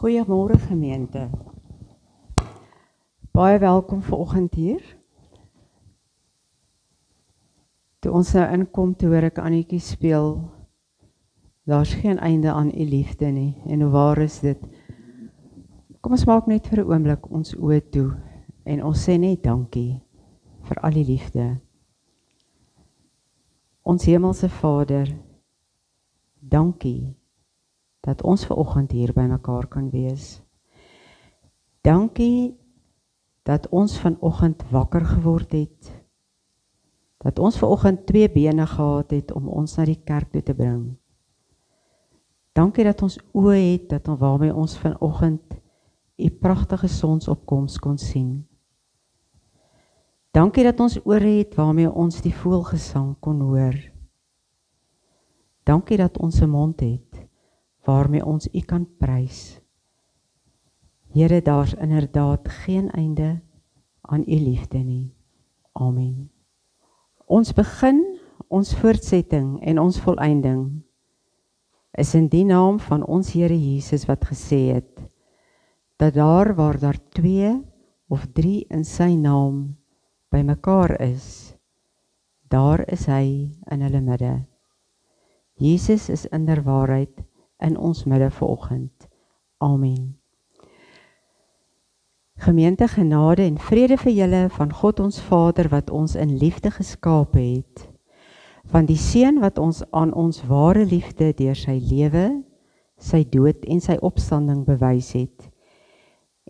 Goeiemôre gemeente. Baie welkom vanoggend hier. Toe ons nou inkom, toe hoor ek Annetjie speel, daar's geen einde aan u liefde nie, en hoe waar is dit? Kom ons maak net vir 'n oomblik ons oë toe, en ons sê net dankie vir al die liefde. Ons hemelse Vader, dankie dat ons vanoggend hier by mekaar kan wees. Dankie dat ons vanoggend wakker geword het, dat ons vanoggend 2 bene gehad het om ons na die kerk toe te bring. Dankie dat ons oë het, dat waarmee ons vanoggend u pragtige sonsopkoms kon sien. Dankie dat ons ore het waarmee ons die voëlgesang kon hoor. Dankie dat ons 'n mond het waarmee ons u kan prys. Here, daar's inderdaad geen einde aan u liefde nie. Amen. Ons begin, ons voortsetting en ons volëinding is in die naam van ons Here Jesus wat gesê het, dat daar waar daar 2 of 3 in sy naam by mekaar is, daar is hy in hulle midde. Jesus is inderwaarheid in ons midde vanoggend. Amen. Gemeente, genade en vrede vir julle van God ons Vader wat ons in liefde geskape het, van die Seun wat ons aan ons ware liefde deur sy lewe, sy dood en sy opstanding bewys het,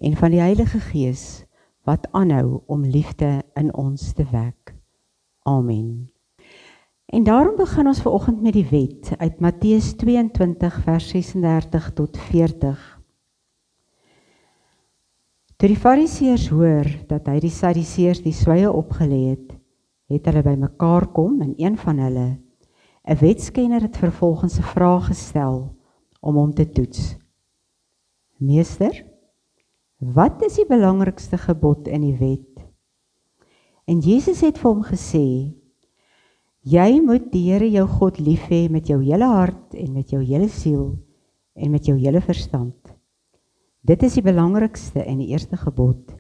en van die Heilige Gees wat aanhou om liefde in ons te wek. Amen. En daarom begin ons vanoggend met die wet uit Matteus 22 vers 36 tot 40. Toe die Fariseërs hoor dat hy die Sadduseërs die swye opgelê het hulle by mekaar kom en een van hulle, 'n wetskenner, het vervolgens 'n vraag gestel om hom te toets. Meester, wat is die belangrikste gebod in die wet? En Jesus het vir hom gesê, jy moet die Here jou God lief hê met jou hele hart en met jou hele siel en met jou hele verstand. Dit is die belangrikste en die eerste gebod.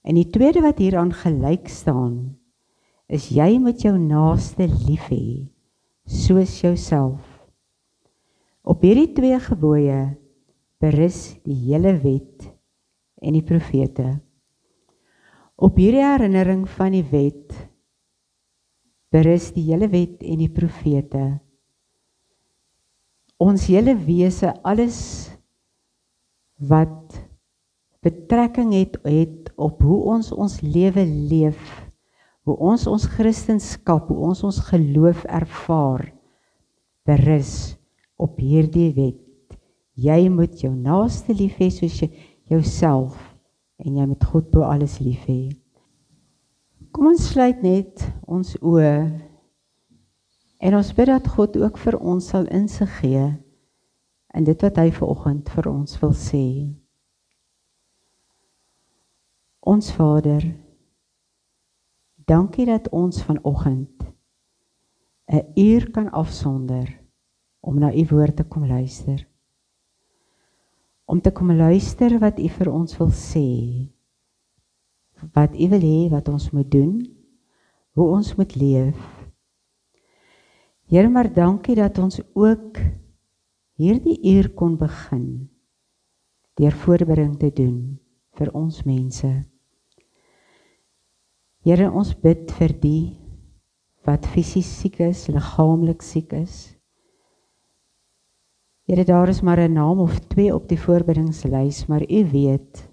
En die tweede wat hieraan gelyk staan, is jy moet jou naaste lief hê, soos jouself. Op hierdie 2 gebooie berus die hele wet en die profete. Op hierdie herinnering van die wet berus die hele wet en die profete. Ons hele wese, alles wat betrekking het op hoe ons lewe leef, hoe ons Christendom, hoe ons geloof ervaar, berus op hierdie wet. Jy moet jou naaste lief hê soos jouself, en jy moet God bo alles lief hê. Kom ons sluit net ons oë, en ons bid dat God ook vir ons sal insig gee, in dit wat hy vanoggend vir ons wil sê. Ons Vader, dankie dat ons vanoggend 'n uur kan afsonder om na u woord te kom luister. Om te kom luister wat u vir ons wil sê, wat u wil hê wat ons moet doen, hoe ons moet leef. Here, maar dankie dat ons ook hierdie uur kon begin deur voorbereiding te doen vir ons mense. Here, ons bid vir die wat fisies siek is, liggaamlik siek is. Here, daar is maar 'n naam of 2 op die voorbereidingslys, maar u weet,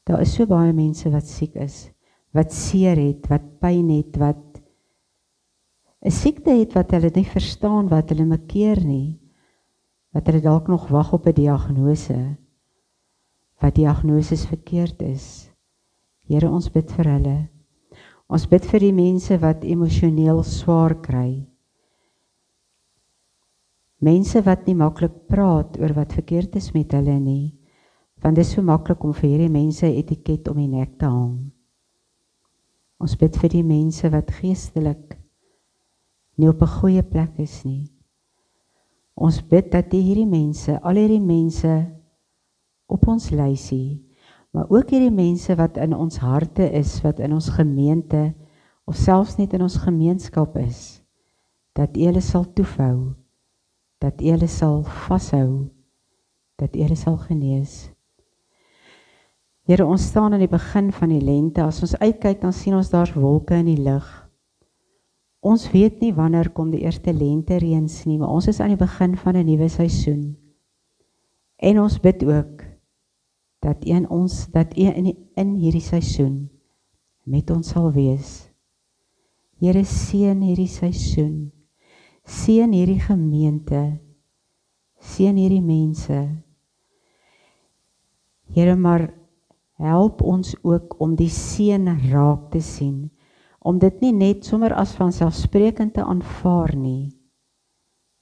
daar is so baie mense wat siek is, wat seer het, wat pyn het, wat 'n siekte het wat hulle nie verstaan, wat hulle makeer nie, wat hulle dalk nog wag op 'n diagnose, wat diagnoses verkeerd is. Here, ons bid vir hulle. Ons bid vir die mense wat emosioneel swaar kry. Mense wat nie maklik praat oor wat verkeerd is met hulle nie, want dit is so maklik om vir hierdie mense 'n etiket om die nek te hang. Ons bid vir die mense wat geestelik nie op 'n goeie plek is nie. Ons bid dat hierdie mense, al hierdie mense op ons lysie, maar ook hierdie mense wat in ons harte is, wat in ons gemeente, of selfs net in ons gemeenskap is, dat U hulle sal toevou, dat U hulle sal vashou, dat U hulle sal genees. Here, ons staan aan die begin van die lente, as ons uitkyk, dan sien ons daar's wolke in die lug. Ons weet nie wanneer kom die eerste lente reëns nie, maar ons is aan die begin van 'n nuwe seisoen. En ons bid ook, dat U in hierdie seisoen met ons sal wees. Here, seën hierdie seisoen, seën hierdie gemeente, seën hierdie mense. Here, maar help ons ook om die seën raak te sien, om dit nie net sommer as vanselfsprekend te aanvaar nie,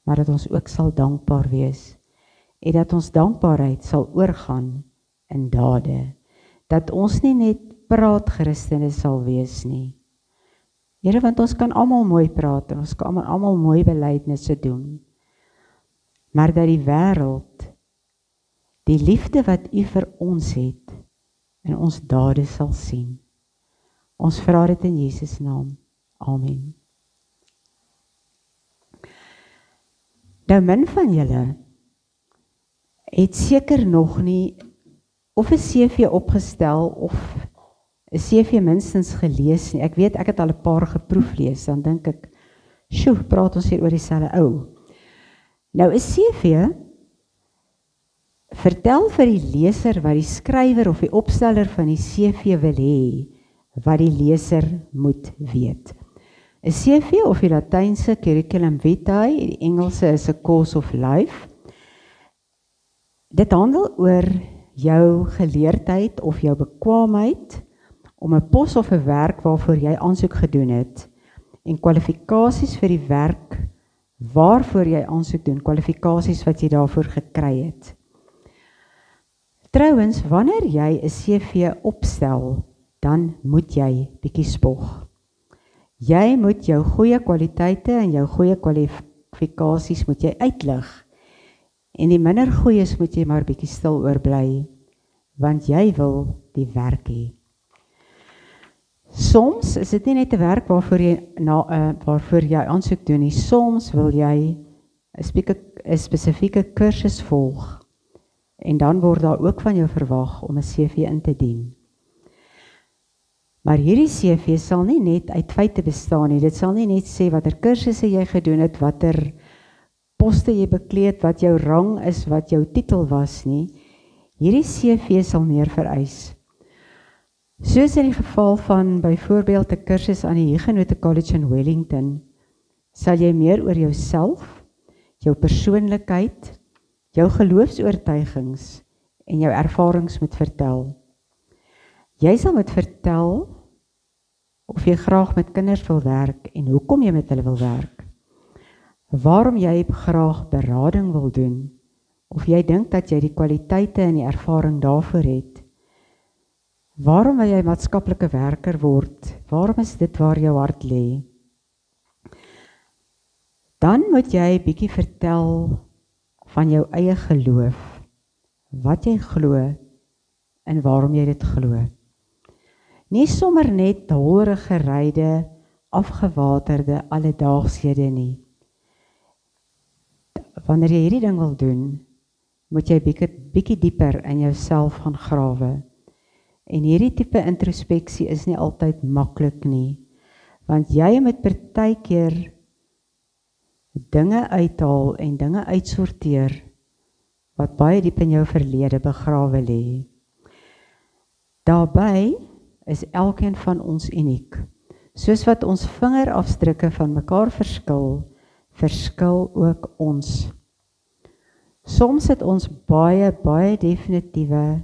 maar dat ons ook sal dankbaar wees, en dat ons dankbaarheid sal oorgaan in dade, dat ons nie net praatchristene sal wees nie. Here, want ons kan almal mooi praat, en ons kan almal mooi belydenisse doen, maar dat die wêreld, die liefde wat U vir ons het, in ons dade sal sien. Ons vra dit in Jesus naam. Amen. Nou, min van julle het seker nog nie of 'n CV opgestel of 'n CV minstens gelees nie. Ek weet, ek het al 'n paar geproeflees, dan dink ek, sjoe, praat ons hier oor dieselfde ou. Nou, 'n CV vertel vir die leser wat die skrywer of die opsteller van die CV wil hê, wat die leser moet weet. 'n CV of die Latynse curriculum vitae, die Engelse is 'n course of life. Dit handel oor jou geleerdheid of jou bekwaamheid om 'n pos of 'n werk waarvoor jy aansoek gedoen het, en kwalifikasies vir die werk waarvoor jy aansoek doen, kwalifikasies wat jy daarvoor gekry het. Trouwens, wanneer jy 'n CV opstel, dan moet jy bietjie spog. Jy moet jou goeie kwaliteite en jou goeie kwalifikasies moet jy uitlig. En die minder goeies moet jy maar bietjie stil oorbly, want jy wil die werk hê. Soms is dit nie net 'n werk waarvoor jy aansoek doen nie. Soms wil jy 'n spesifieke kursus volg, en dan word daar ook van jou verwag om 'n CV in te dien. Maar hierdie CV sal nie net uit feite bestaan nie. Dit sal nie net sê watter kursusse jy gedoen het, watter poste jy bekleed, wat jou rang is, wat jou titel was nie. Hierdie CV sal meer vereis. Soos in die geval van byvoorbeeld 'n kursus aan die Huguenot College in Wellington, sal jy meer oor jouself, jou persoonlikheid, jou geloofsoortuigings en jou ervarings moet vertel. Jy sal moet vertel of jy graag met kinders wil werk en hoekom jy met hulle wil werk. Waarom jy graag berading wil doen, of jy dink dat jy die kwaliteite en die ervaring daarvoor het. Waarom wil jy maatskaplike werker word? Waarom is dit waar jou hart lê? Dan moet jy bietjie vertel van jou eie geloof, wat jy glo en waarom jy dit glo. Nie sommer net hollerige ryde, afgewaterde alledaagsthede nie. Wanneer jy hierdie ding wil doen, moet jy bietjie dieper in jouself gaan grawe. En hierdie tipe introspeksie is nie altyd maklik nie, want jy moet partykeer dinge uithaal en dinge uitsorteer wat baie diep in jou verlede begrawe lê. Daarbey is elkeen van ons uniek. Soos wat ons vingerafdrukke van mekaar verskil, verskil ook ons. Soms het ons baie definitiewe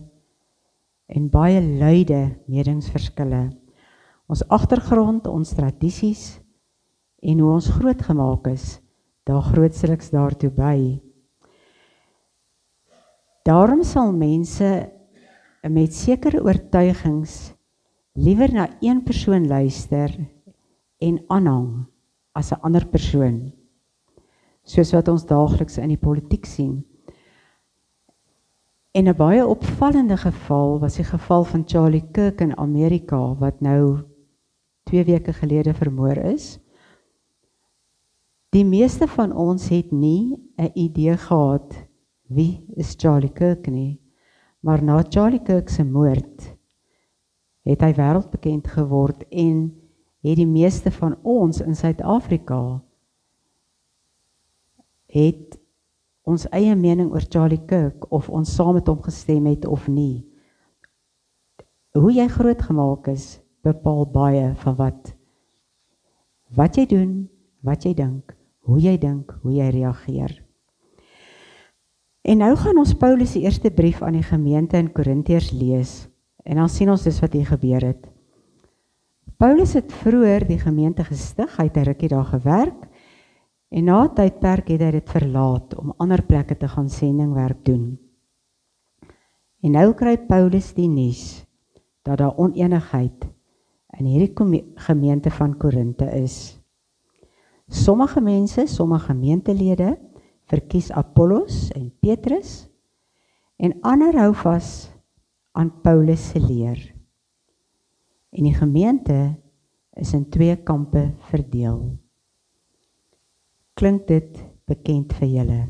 en baie luide meningsverskille. Ons agtergrond, ons tradisies en hoe ons grootgemaak is, daar grootstliks daartoe by. Daarom sal mense met sekere oortuigings liewer na een persoon luister en aanhang as 'n ander persoon, soos wat ons daagliks in die politiek sien. En 'n baie opvallende geval was die geval van Charlie Kirk in Amerika, wat nou 2 weke gelede vermoor is. Die meeste van ons het nie 'n idee gehad wie is Charlie Kirk nie, maar na Charlie Kirk se moord het hy wêreldbekend geword en het die meeste van ons in Suid-Afrika het ons eie mening oor Charlie Kirk, of ons saam met hom gestem het of nie. Hoe jy grootgemaak is, bepaal baie van wat jy doen, wat jy dink, hoe jy reageer. En nou gaan ons Paulus se eerste brief aan die gemeente in Korintiërs lees, en dan sien ons dus wat hier gebeur het. Paulus het vroeër die gemeente gestig, hy het 'n rukkie daar gewerk, en na 'n tydperk het hy dit verlaat om ander plekke te gaan sendingwerk doen. En nou kry Paulus die nuus dat daar onenigheid in hierdie gemeente van Korinte is. Sommige mense, sommige gemeentelede verkies Apollos en Petrus, en ander hou vas aan Paulus se leer. En die gemeente is in 2 kampe verdeel. Klink dit bekend vir julle?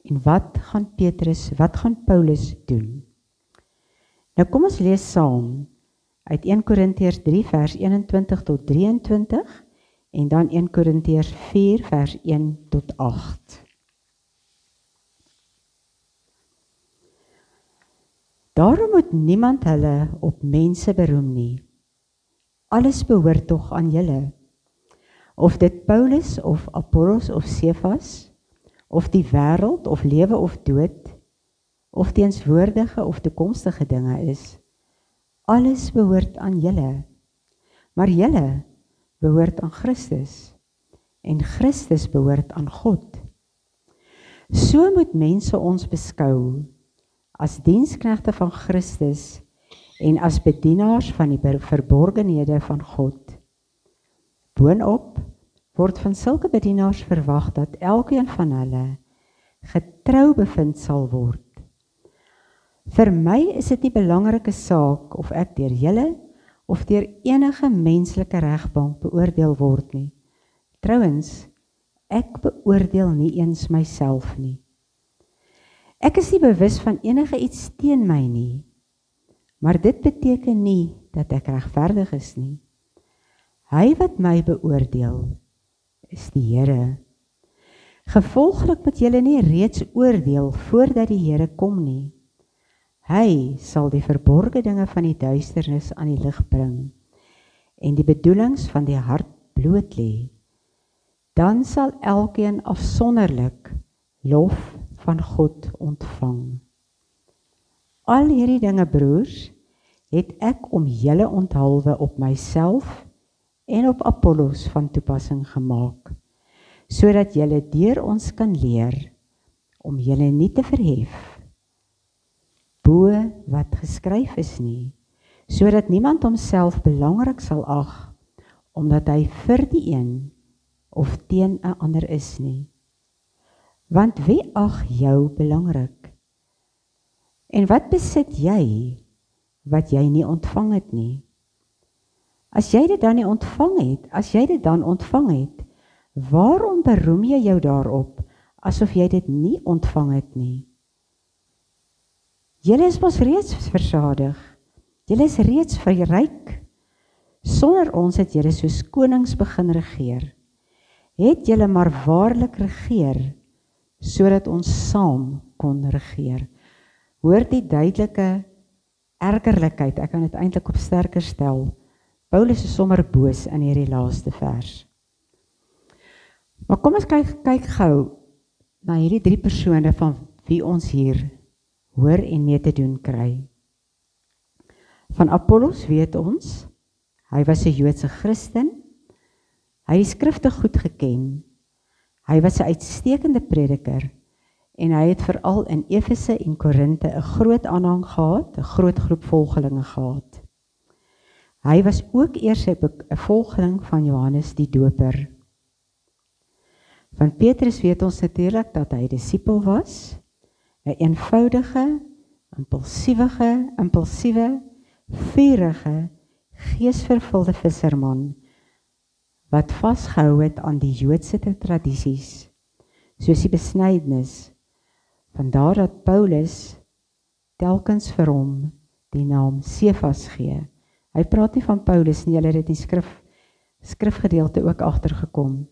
En wat gaan Paulus doen? Nou kom ons lees saam uit 1 Korintiërs 3 vers 21 tot 23 en dan 1 Korintiërs 4 vers 1 tot 8. Daarom moet niemand hulle op mense beroem nie. Alles behoort tog aan julle. Of dit Paulus of Apollos of Cephas, of die wêreld of lewe of dood, of teenswoordige of toekomstige dinge is, alles behoort aan julle. Maar julle behoort aan Christus, en Christus behoort aan God. So moet mense ons beskou as diensknegte van Christus en as bedienaars van die verborgenhede van God. Boonop word van sulke bedienaars verwag dat elkeen van hulle getrou bevind sal word. Vir my is dit nie belangrike saak of ek deur julle of deur enige menslike regbank beoordeel word nie. Trouwens, ek beoordeel nie eens myself nie. Ek is nie bewus van enige iets teen my nie, maar dit beteken nie dat ek regverdig is nie. Hy wat my beoordeel, is die Here. Gevolglik moet julle nie reeds oordeel voordat die Here kom nie. Hy sal die verborgde dinge van die duisternis aan die lig bring en die bedoelings van die hart bloot lê. Dan sal elkeen afsonderlik lof van God ontvang. Al hierdie dinge, broers, het ek om julle onthulwe op myself en op Apollos van toepassing gemaak, sodat julle deur ons kan leer om julle nie te verhef bo wat geskryf is nie, sodat niemand homself belangrik sal ag, omdat hy vir die een of teen 'n ander is nie. Want wie ag jou belangrik? En wat besit jy wat jy nie ontvang het nie? As jy dit dan ontvang het, waarom beroem jy jou daarop asof jy dit nie ontvang het nie? Julle is mos reeds versadig. Julle is reeds ryk. Sonder ons het julle soos konings begin regeer. Het julle maar waarlik regeer, sodat ons saam kon regeer. Hoor die duidelike ergerlikheid, ek kan dit eintlik op sterker stel. Paulus is sommer boos in hierdie laaste vers. Maar kom ons kyk gou na hierdie 3 persone van wie ons hier hoor en mee te doen kry. Van Apollos weet ons, hy was 'n Joodse Christen, hy het die skrifte goed geken, hy was 'n uitstekende prediker, en hy het veral in Efese en Korinte 'n groot aanhang gehad, 'n groot groep volgelinge gehad. Hy was ook eers 'n volgeling van Johannes die Doper. Van Petrus weet ons natuurlik dat hy disipel was, 'n eenvoudige, impulsiewe, vurige, geesvervulde visserman wat vasgehou het aan die Joodse tradisies, soos die besnydenis. Vandaar dat Paulus telkens vir hom die naam Sefas gee. Hy praat nie van Paulus nie, hulle het in die skrifgedeelte ook agtergekom.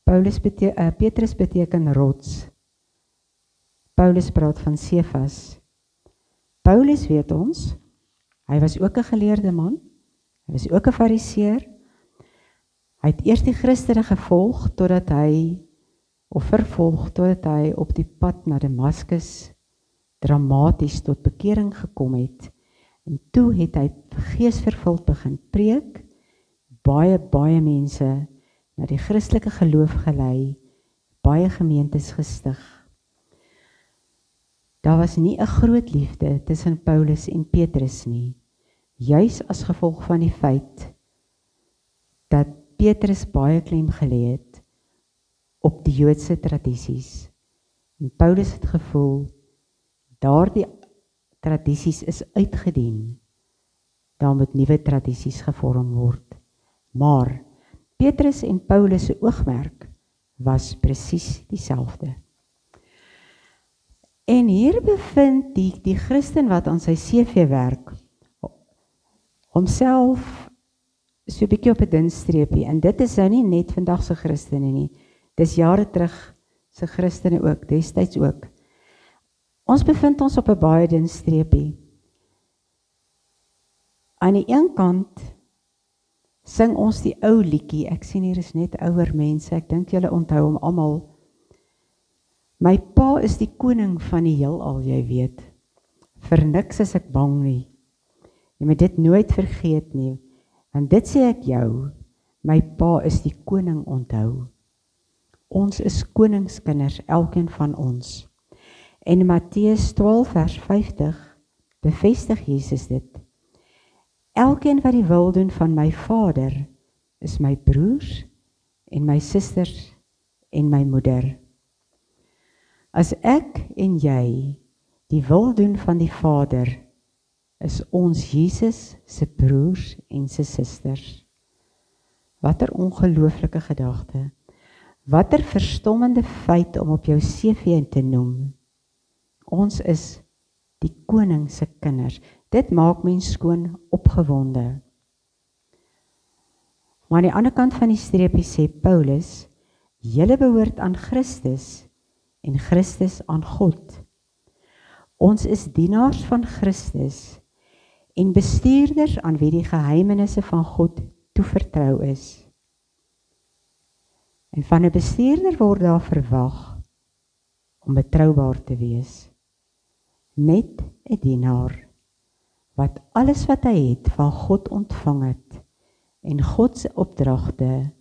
Petrus beteken rots. Paulus praat van Sefas. Paulus, weet ons, hy was ook 'n geleerde man, hy was ook 'n fariseer. Hy het eers die Christene vervolg totdat hy op die pad na Damaskus dramaties tot bekering gekom het. En toe het hy geesvervuld begin preek, baie mense na die Christelike geloof gelei, baie gemeentes gestig. Daar was nie 'n groot liefde tussen Paulus en Petrus nie, juis as gevolg van die feit dat Petrus baie klem gelê het op die Joodse tradisies. En Paulus het gevoel, daardie tradisies is uitgedien, daar moet nuwe tradisies gevorm word. Maar Petrus en Paulus se oogmerk was presies dieselfde. En hier bevind die Christen wat aan sy CV werk, homself so 'n bietjie op 'n dun streepie, en dit is nou nie net vandag se Christene nie, dis jare terug se Christene ook, destyds ook. Ons bevind ons op 'n baie dun streepie. Aan die een kant sing ons die ou liedjie, ek sien hier is net ouer mense, ek dink julle onthou hom almal. My pa is die koning van die heelal, jy weet. Vir niks is ek bang nie. Jy moet dit nooit vergeet nie. En dit sê ek jou, my pa is die koning, onthou. Ons is koningskinders, elkeen van ons. En in Matteus 12 vers 50 bevestig Jesus dit. Elkeen wat die wil doen van my Vader is my broers en my susters en my moeder. As ek en jy die wil doen van die Vader, is ons Jesus se broers en se susters. Watter ongelooflike gedagte. Watter verstommende feit om op jou CV te noem. Ons is die koning se kinders. Dit maak mens skoon opgewonde. Maar aan die ander kant van die streepie sê Paulus, julle behoort aan Christus en Christus aan God. Ons is dienaars van Christus en bestuurders aan wie die geheimenisse van God toevertrou is. En van 'n bestuurder word daar verwag om betroubaar te wees. Net 'n dienaar wat alles wat hy het van God ontvang het en God se opdragte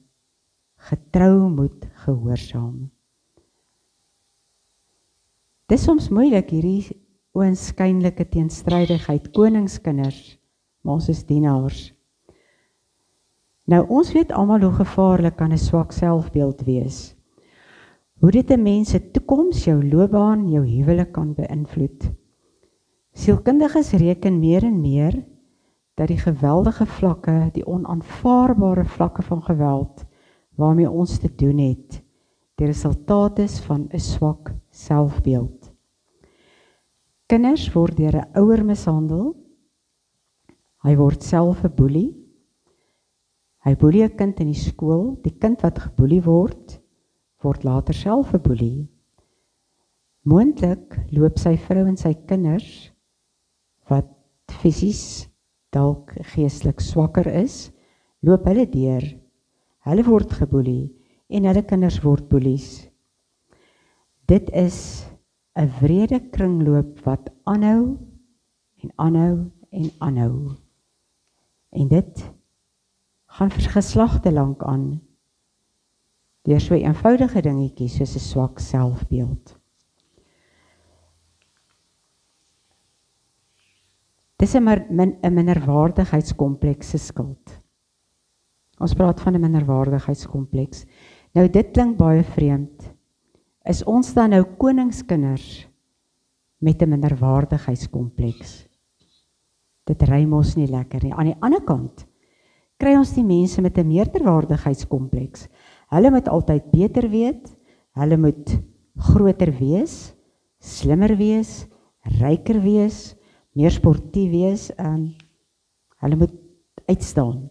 getrou moet gehoorsaam. Dis soms moeilik hierdie oënskynlike teenstrydigheid, koningskinders, maar ons is dienaars. Nou ons weet almal hoe gevaarlik kan 'n swak selfbeeld wees. Hoe dit 'n mens se toekoms, jou loopbaan, jou huwelik kan beïnvloed. Sielkundiges reken meer en meer dat die geweldige vlakke, die onaanvaarbare vlakke van geweld waarmee ons te doen het, die resultaat is van 'n swak selfbeeld. Kinders word deur 'n ouer mishandel. Hy word self 'n boelie. Hy boelie 'n kind in die skool. Die kind wat geboelie word later self 'n boelie. Moontlik loop sy vrou en sy kinders wat fisies dalk geestelik swakker is, loop hulle deur. Hulle word geboelie en hulle kinders word boelies. Dit is 'n wrede kringloop wat aanhou en aanhou en aanhou. En dit gaan vir geslagte lank aan, deur so 'n eenvoudige dingetjie soos 'n swak selfbeeld. Dis 'n minderwaardigheidskompleks se skuld. Ons praat van 'n minderwaardigheidskompleks. Nou dit klink baie vreemd. Is ons dan nou koningskinders met 'n minderwaardigheidskompleks. Dit rym ons nie lekker nie. Aan die ander kant kry ons die mense met 'n meerderwaardigheidskompleks. Hulle moet altyd beter weet, hulle moet groter wees, slimmer wees, ryker wees, meer sportief wees, hulle moet uitstaan.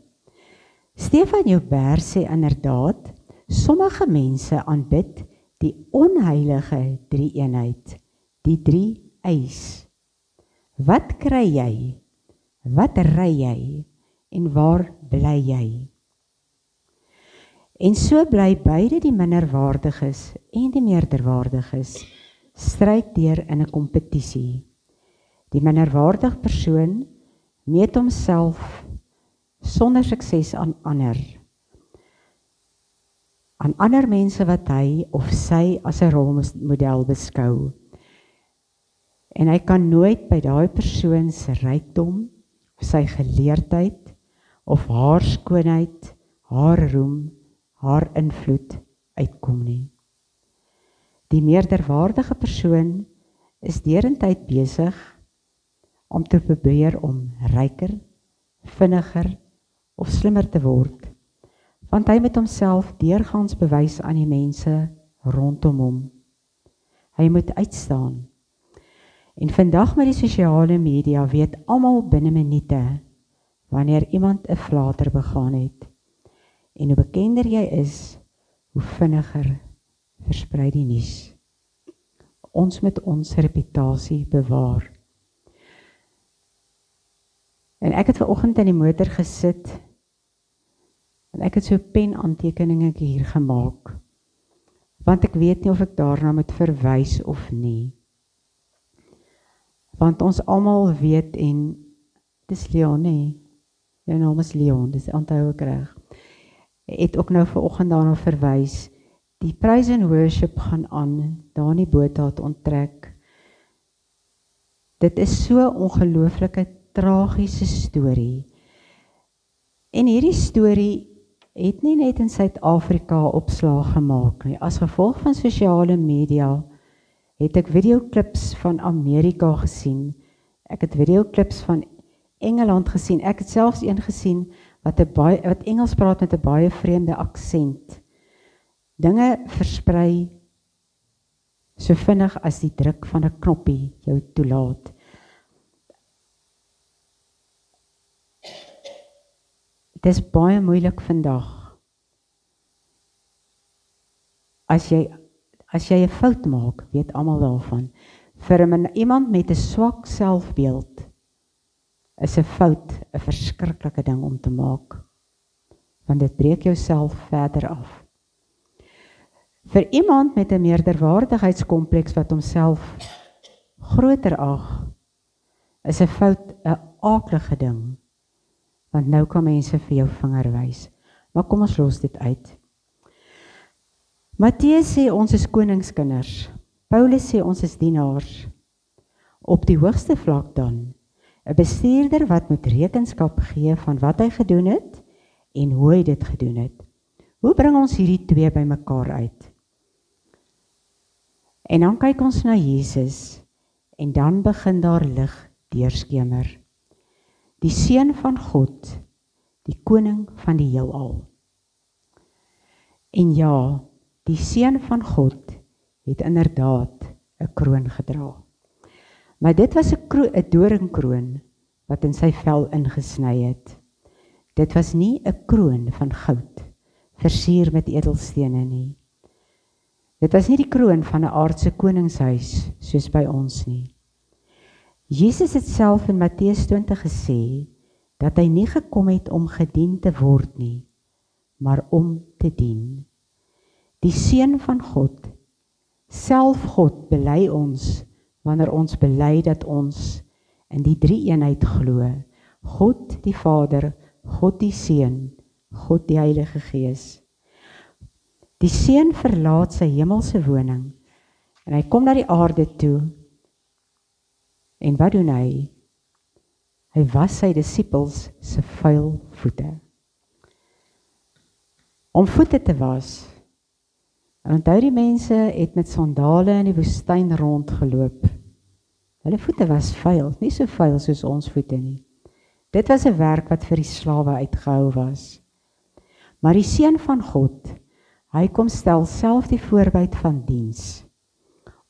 Stefan Joubert sê inderdaad, sommige mense aanbid die onheilige drie-eenheid, die drie eis. Wat kry jy? Wat ry jy? En waar bly jy? En so bly beide die minderwaardiges en die meerderwaardiges stryd deur in 'n kompetisie. Die minderwaardige persoon meet homself sonder sukses aan ander mense wat hy of sy as 'n rolmodel beskou. En hy kan nooit by daai persoon se rykdom, of sy geleerdheid, of haar skoonheid, haar roem, haar invloed uitkom nie. Die meerderwaardige persoon is derentyd besig om te probeer om ryker, vinniger of slimmer te word, want hy moet homself deurgaans bewys aan die mense rondom hom. Hy moet uitstaan. En vandag met die sosiale media weet almal binne minute wanneer iemand 'n flater begaan het. En hoe bekender jy is, hoe vinniger versprei die nuus. Ons moet ons reputasie bewaar. En ek het vanoggend in die motor gesit en ek het so pen-aantekeninge hier gemaak, want ek weet nie of ek daarna moet verwys of nie. Want ons almal weet, en dis Leon, nee, jou naam is Leon, dis onthou ek reg, het ook nou vanoggend daarna verwys, die praise and worship gaan aan, daar in die Botha onttrek. Dit is so 'n ongelooflike tragiese storie. En hierdie storie het nie net in Suid-Afrika opslag gemaak nie. As gevolg van sosiale media het ek videoklips van Amerika gesien. Ek het videoklips van Engeland gesien. Ek het selfs een gesien wat Engels praat met 'n baie vreemde aksent. Dinge versprei so vinnig as die druk van 'n knoppie jou toelaat. Dit is baie moeilik vandag. As jy 'n fout maak, weet almal daarvan. Vir iemand met 'n swak selfbeeld is 'n fout 'n verskriklike ding om te maak. Want dit breek jou self verder af. Vir iemand met 'n meerderwaardigheidskompleks wat homself groter ag, is 'n fout 'n aaklige ding. Want nou kan mense vir jou vinger wys. Maar kom ons los dit uit. Matteus sê ons is koningskinders. Paulus sê ons is dienaars. Op die hoogste vlak dan, 'n bestuurder wat moet rekenskap gee van wat hy gedoen het en hoe hy dit gedoen het. Hoe bring ons hierdie twee bymekaar uit? En dan kyk ons na Jesus en dan begin daar lig deurskemer. Die Seun van God, die Koning van die heelal. En ja, die Seun van God het inderdaad 'n kroon gedra. Maar dit was 'n doringkroon wat in sy vel ingesny het. Dit was nie 'n kroon van goud, versier met edelstene nie. Dit was nie die kroon van 'n aardse koningshuis soos by ons nie. Jesus het self in Matteus 20 gesê dat hy nie gekom het om gedien te word nie, maar om te dien. Die Seun van God, self God, bely ons wanneer ons bely dat ons in die drie-eenheid glo. God die Vader, God die Seun, God die Heilige Gees. Die Seun verlaat sy hemelse woning en hy kom na die aarde toe. En wat doen hy? Hy was sy disippels se vuil voete. Om voete te was. En onthou die mense het met sandale in die woestyn rondgeloop. Hulle voete was vuil, nie so vuil soos ons voete nie. Dit was 'n werk wat vir die slawe uitgehou was. Maar die Seun van God, hy kom stel self die voorbeeld van diens.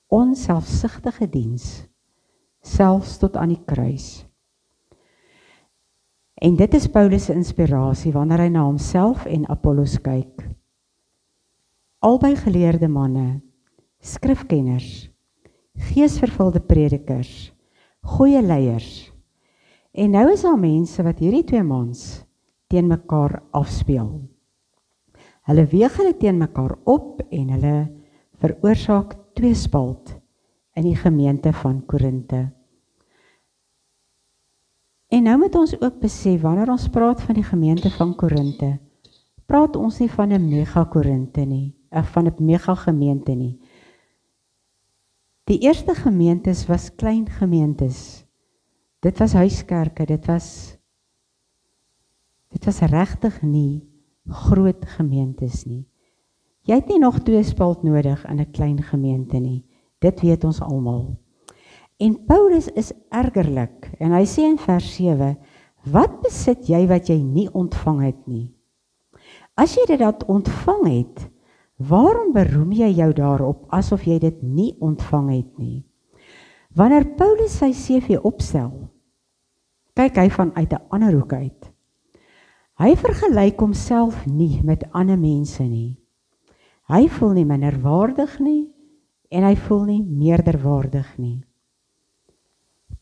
Onselfsugtige diens, selfs tot aan die kruis. En dit is Paulus se inspirasie wanneer hy na homself en Apollos kyk. Albei geleerde manne, skrifkenners, geesvervulde predikers, goeie leiers. En nou is daar mense wat hierdie twee mans teen mekaar afspeel. Hulle weeg hulle teen mekaar op en hulle veroorsaak tweespalt in die gemeente van Korinte. En nou moet ons ook besef, wanneer ons praat van die gemeente van Korinte, praat ons nie van 'n mega Korinte nie, of van 'n mega gemeente nie. Die eerste gemeentes was klein gemeentes. Dit was huiskerke, dit was regtig nie groot gemeentes nie. Jy het nie nog tweespalt nodig in 'n klein gemeente nie. Dit weet ons almal. En Paulus is ergerlik en hy sê in vers 7, wat besit jy wat jy nie ontvang het nie? As jy dit ontvang het, waarom beroem jy jou daarop asof jy dit nie ontvang het nie? Wanneer Paulus sy CV opstel, kyk hy vanuit 'n ander hoek uit. Hy vergelyk homself nie met ander mense nie. Hy voel nie minderwaardig nie en hy voel nie meerderwaardig nie.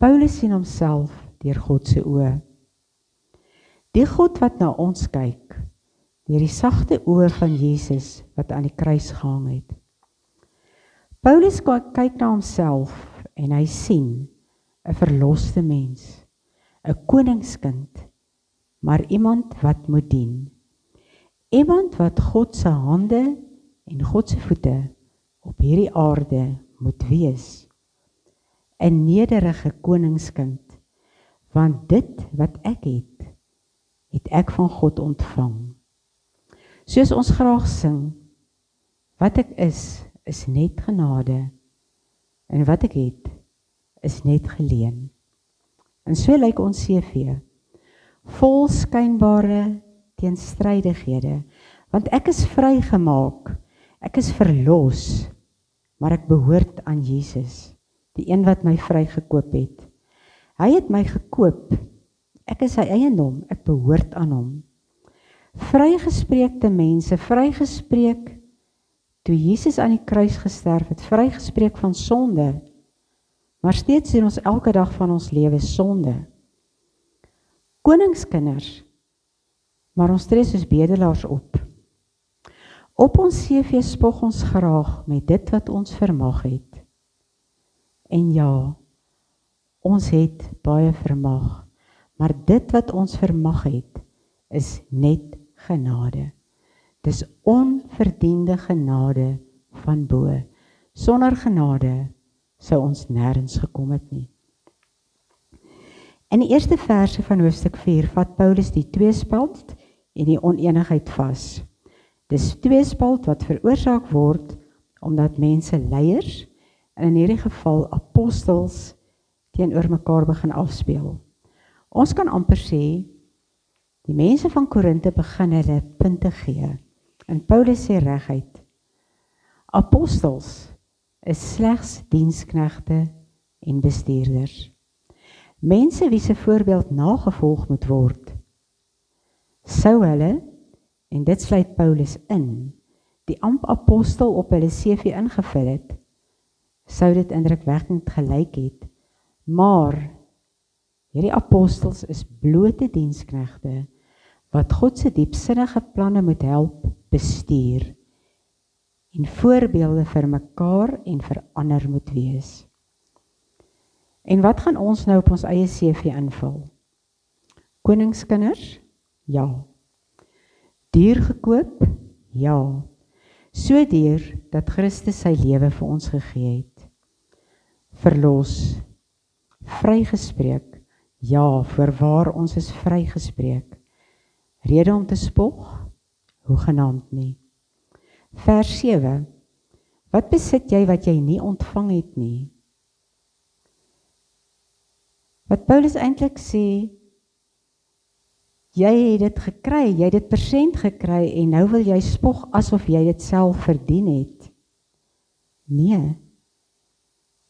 Paulus sien homself deur God se oë. Die God wat na ons kyk, deur die sagte oë van Jesus wat aan die kruis gehang het. Paulus kyk na homself en hy sien 'n verloste mens, 'n koningskind, maar iemand wat moet dien. Iemand wat God se hande en God se voete op hierdie aarde moet wees. 'n nederige koningskind, want dit wat ek het ek van God ontvang. Soos ons graag sing, wat ek is net genade, en wat ek het, is net geleen. En so lyk ons CV, vol skynbare teenstrydighede, want ek is vrygemaak, ek is verlos, maar ek behoort aan Jesus, die een wat my vrygekoop het. Hy het my gekoop, ek is sy eiendom, ek behoort aan hom. Vrygespreekte mense, vrygespreek toe Jesus aan die kruis gesterf het, vrygespreek van sonde, maar steeds sien ons elke dag van ons lewe sonde. Koningskinders, maar ons tree soos bedelaars op. Op ons CV spog ons graag met dit wat ons vermag het. En ja, ons het baie vermag, maar dit wat ons vermag het, is net genade. Dis onverdiende genade van bo. Sonder genade sou ons nêrens gekom het nie. In die eerste verse van hoofstuk 4 vat Paulus die tweespalt en die oneenigheid vas. Dis tweespalt wat veroorsaak word omdat mense leiers, en in hierdie geval apostels, teenoor mekaar begin afspeel. Ons kan amper sê, die mense van Korinte begin hulle punte gee. En Paulus sê reguit, apostels is slegs diensknegte en bestuurders. Mense wie se voorbeeld nagevolg moet word. Sou hulle, en dit sluit Paulus in, die amp apostel op hulle CV ingevul het, sou dit indrukwekkend gelyk het, maar hierdie apostels is blote diensknegte wat God se diepsinnige planne moet help bestuur en voorbeelde vir mekaar en vir ander moet wees. En wat gaan ons nou op ons eie CV invul? Koningskinders? Ja. Duur gekoop? Ja. So duur dat Christus sy lewe vir ons gegee het. Verlos? Vrygespreek? Ja, voorwaar ons is vrygespreek. Rede om te spog? Hoegenaamd nie. Vers 7. Wat besit jy wat jy nie ontvang het nie? Wat Paulus eintlik sê, jy het dit gekry, jy het dit persent gekry en nou wil jy spog asof jy dit self verdien het. Nee,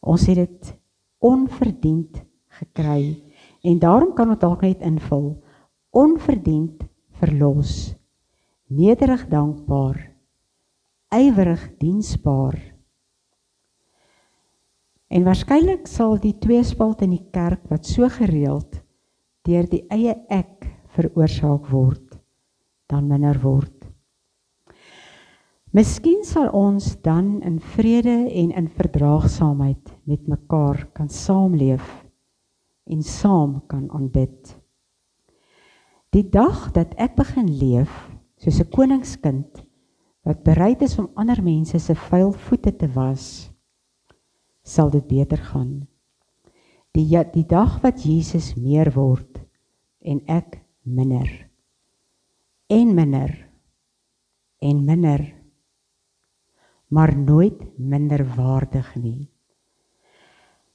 ons het dit onverdiend gekry en daarom kan ons dalk net invul, onverdiend verlos, nederig dankbaar, ywerig diensbaar. En waarskynlik sal die tweespalt in die kerk wat so gereeld deur die eie ek veroorsaak word, dan minder word. Miskien sal ons dan in vrede en in verdraagsaamheid met mekaar kan saamleef en saam kan aanbid. Die dag dat ek begin leef soos 'n koningskind wat bereid is om ander mense se vuil voete te was, sal dit beter gaan. Die dag wat Jesus meer word en ek minder. En minder. En minder. Maar nooit minderwaardig nie.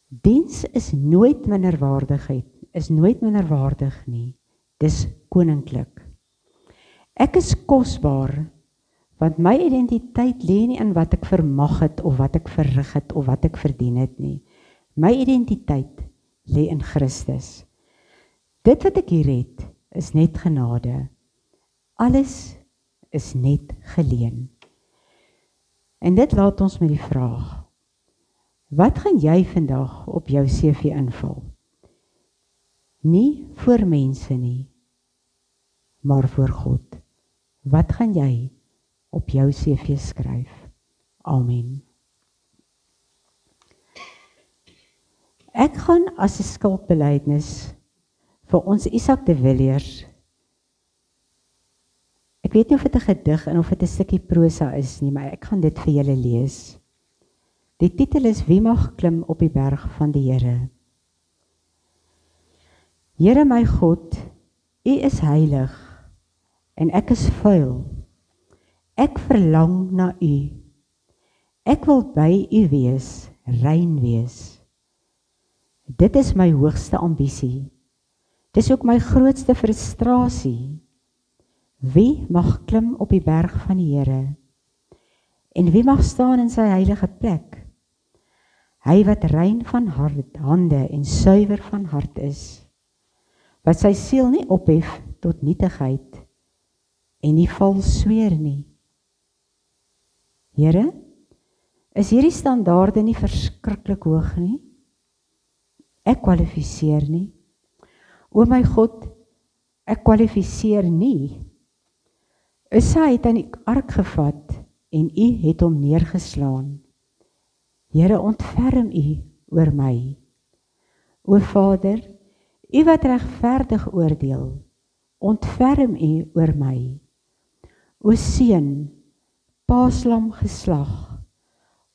Diens is nooit minderwaardigheid, is nooit minderwaardig nie. Dis koninklik. Ek is kosbaar, want my identiteit lê nie in wat ek vermag het, of wat ek verrig het, of wat ek verdien het nie. My identiteit lê in Christus. Dit wat ek hier het, is net genade. Alles is net geleen. En dit laat ons met die vraag, wat gaan jy vandag op jou CV invul? Nie voor mense nie, maar voor God. Wat gaan jy op jou CV skryf? Amen. Ek gaan as 'n skuldbelydenis vir ons Isak de Villiers. Ek weet nie of dit 'n gedig en of dit 'n stukkie prosa is nie, maar ek gaan dit vir julle lees. Die titel is Wie mag klim op die berg van die Here? Here my God, U is heilig en ek is vuil. Ek verlang na U. Ek wil by U wees, rein wees. Dit is my hoogste ambisie. Dis ook my grootste frustrasie. Wie mag klim op die berg van die Here? En wie mag staan in sy heilige plek? Hy wat rein van hande en suiwer van hart is, wat sy siel nie ophef tot nietigheid en nie vals sweer nie. Here, is hierdie standaarde nie verskriklik hoog nie? Ek kwalifiseer nie. O my God, ek kwalifiseer nie. Ussa het aan die ark gevat en U het hom neergeslaan. Here, ontferm U oor my. O Vader, U wat regverdig oordeel, ontferm U oor my. O Seun, Paaslam geslag,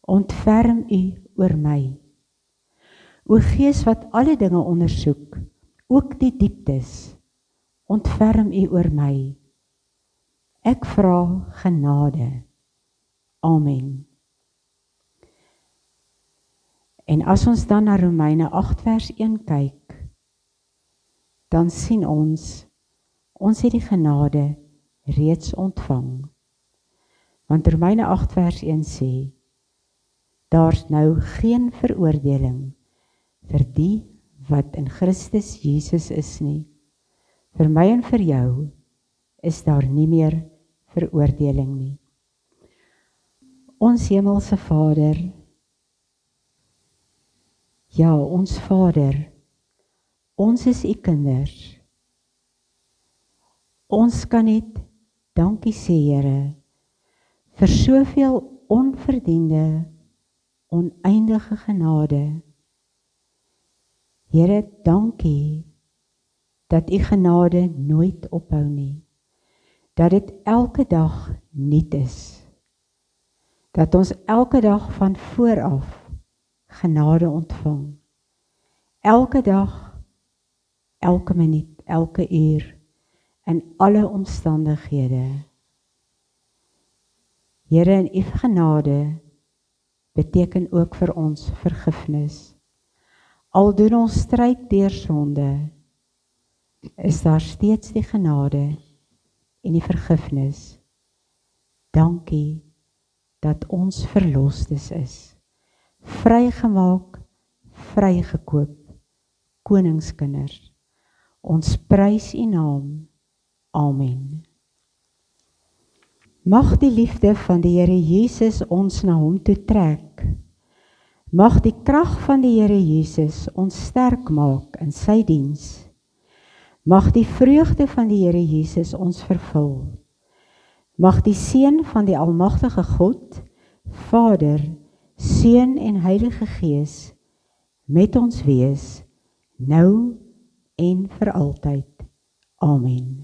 ontferm U oor my. O Gees wat alle dinge ondersoek, ook die dieptes, ontferm U oor my. Ek vra genade. Amen. En as ons dan na Romeine 8 vers 1 kyk, dan sien ons het die genade reeds ontvang. Want Romeine 8 vers 1 sê, daar's nou geen veroordeling vir die wat in Christus Jesus is nie. Vir my en vir jou is daar nie meer veroordeling nie. Ons hemelse Vader, ja, ons Vader, ons is U kinders. Ons kan net dankie sê, Here, vir soveel onverdiende, oneindige genade. Here, dankie dat U genade nooit ophou nie. Dat dit elke dag nuut is. Dat ons elke dag van vooraf genade ontvang. Elke dag, elke minuut, elke uur, in alle omstandighede. Here, en U genade beteken ook vir ons vergifnis. Al doen ons stryd deur sonde, is daar steeds die genade en die vergifnis. Dankie dat ons verlostes is, vrygemaak, vrygekoop, koningskinders. Ons prys U naam. Amen. Mag die liefde van die Here Jesus ons na hom toe trek. Mag die krag van die Here Jesus ons sterk maak in sy diens. Mag die vreugde van die Here Jesus ons vervul. Mag die seën van die almagtige God, Vader, Seun en Heilige Gees met ons wees, nou en vir altyd. Amen.